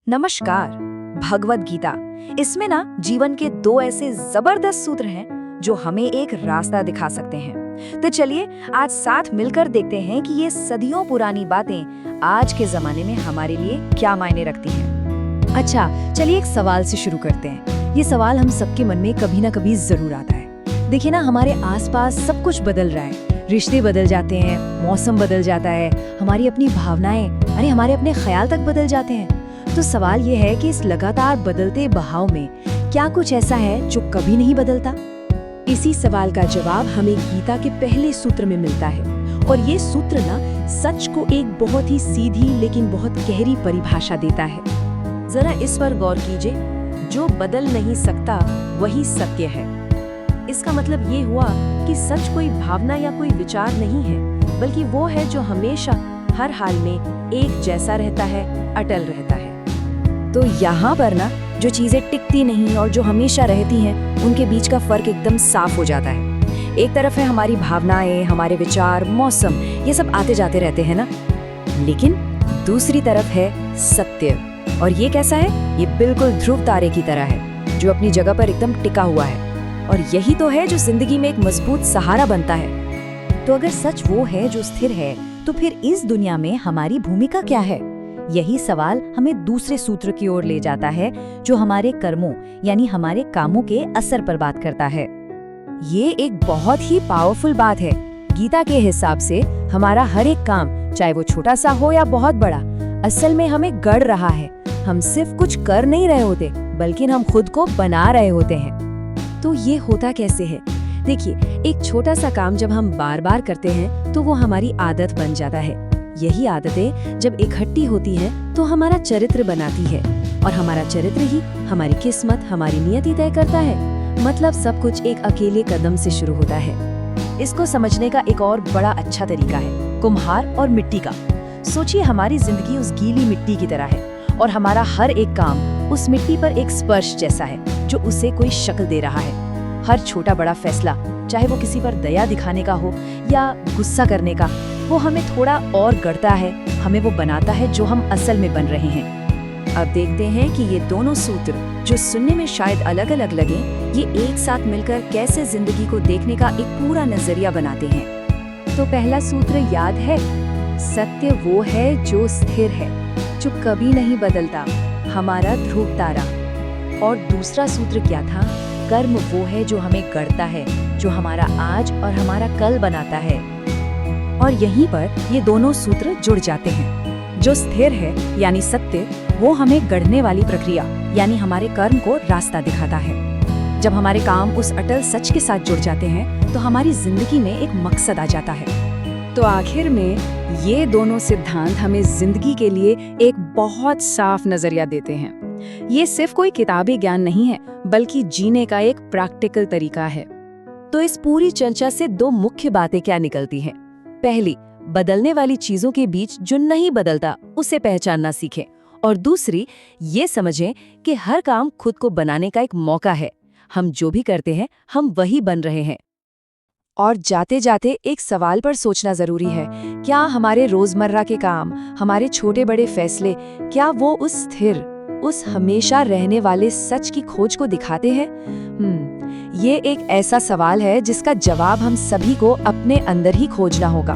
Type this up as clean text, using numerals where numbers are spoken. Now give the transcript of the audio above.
नमस्कार। भगवत गीता, इसमें ना जीवन के दो ऐसे जबरदस्त सूत्र हैं जो हमें एक रास्ता दिखा सकते हैं। तो चलिए आज साथ मिलकर देखते हैं कि ये सदियों पुरानी बातें आज के जमाने में हमारे लिए क्या मायने रखती हैं। अच्छा, चलिए एक सवाल से शुरू करते हैं। ये सवाल हम सबके मन में कभी ना कभी जरूर आता है। देखिए ना, हमारे आसपास सब कुछ बदल रहा है, रिश्ते बदल जाते हैं, मौसम बदल जाता है, हमारी अपनी भावनाएं, हमारे अपने ख्याल तक बदल जाते हैं। तो सवाल ये है कि इस लगातार बदलते बहाव में क्या कुछ ऐसा है जो कभी नहीं बदलता? इसी सवाल का जवाब हमें गीता के पहले सूत्र में मिलता है। और ये सूत्र ना सच को एक बहुत ही सीधी लेकिन बहुत गहरी परिभाषा देता है। जरा इस पर गौर कीजिए, जो बदल नहीं सकता वही सत्य है। इसका मतलब ये हुआ कि सच कोई भावना या कोई विचार नहीं है, बल्कि वो है जो हमेशा हर हाल में एक जैसा रहता है, अटल रहता है। तो यहाँ पर ना जो चीजें टिकती नहीं और जो हमेशा रहती हैं, उनके बीच का फर्क एकदम साफ हो जाता है। एक तरफ है हमारी भावनाएं, हमारे विचार, मौसम, ये सब आते जाते रहते हैं ना, लेकिन दूसरी तरफ है सत्य। और ये कैसा है? ये बिल्कुल ध्रुव तारे की तरह है, जो अपनी जगह पर एकदम टिका हुआ है। और यही तो है जो जिंदगी में एक मजबूत सहारा बनता है। तो अगर सच वो है जो स्थिर है, तो फिर इस दुनिया में हमारी भूमिका क्या है? यही सवाल हमें दूसरे सूत्र की ओर ले जाता है, जो हमारे कर्मों यानी हमारे कामों के असर पर बात करता है। ये एक बहुत ही पावरफुल बात है। गीता के हिसाब से हमारा हर एक काम, चाहे वो छोटा सा हो या बहुत बड़ा, असल में हमें गढ़ रहा है। हम सिर्फ कुछ कर नहीं रहे होते, बल्कि हम खुद को बना रहे होते हैं। तो ये होता कैसे है? देखिए, एक छोटा सा काम जब हम बार बार करते हैं तो वो हमारी आदत बन जाता है। यही आदतें जब इकट्ठी होती हैं तो हमारा चरित्र बनाती है, और हमारा चरित्र ही हमारी किस्मत, हमारी नियति तय करता है। मतलब सब कुछ एक अकेले कदम से शुरू होता है। इसको समझने का एक और बड़ा अच्छा तरीका है कुम्हार और मिट्टी का। सोचिए, हमारी जिंदगी उस गीली मिट्टी की तरह है, और हमारा हर एक काम उस मिट्टी पर एक स्पर्श जैसा है जो उसे कोई शक्ल दे रहा है। हर छोटा बड़ा फैसला, चाहे वो किसी पर दया दिखाने का हो या गुस्सा करने का, वो हमें थोड़ा और गढ़ता है, हमें वो बनाता है जो हम असल में बन रहे हैं। अब देखते हैं कि ये दोनों सूत्र, जो सुनने में शायद अलग अलग लगे, ये एक साथ मिलकर कैसे जिंदगी को देखने का एक पूरा नजरिया बनाते हैं। तो पहला सूत्र याद है, सत्य वो है जो स्थिर है, जो कभी नहीं बदलता, हमारा ध्रुव तारा। और दूसरा सूत्र क्या था? कर्म वो है जो हमें गढ़ता है, जो हमारा आज और हमारा कल बनाता है। और यहीं पर ये दोनों सूत्र जुड़ जाते हैं। जो स्थिर है यानी सत्य, वो हमें गढ़ने वाली प्रक्रिया यानी हमारे कर्म को रास्ता दिखाता है। जब हमारे काम उस अटल सच के साथ जुड़ जाते हैं, तो हमारी जिंदगी में एक मकसद आ जाता है। तो आखिर में ये दोनों सिद्धांत हमें जिंदगी के लिए एक बहुत साफ नजरिया देते हैं। ये सिर्फ कोई किताबी ज्ञान नहीं है, बल्कि जीने का एक प्रैक्टिकल तरीका है। तो इस पूरी चर्चा से दो मुख्य बातें क्या निकलती हैं? पहली, बदलने वाली चीजों के बीच जो नहीं बदलता उसे पहचानना सीखें। और दूसरी, ये समझें कि हर काम खुद को बनाने का एक मौका है। हम जो भी करते हैं, हम वही बन रहे हैं। और जाते जाते एक सवाल पर सोचना जरूरी है, क्या हमारे रोजमर्रा के काम, हमारे छोटे बड़े फैसले, क्या वो उस स्थिर, उस हमेशा रहने वाले सच की खोज को दिखाते हैं? ये एक ऐसा सवाल है जिसका जवाब हम सभी को अपने अंदर ही खोजना होगा।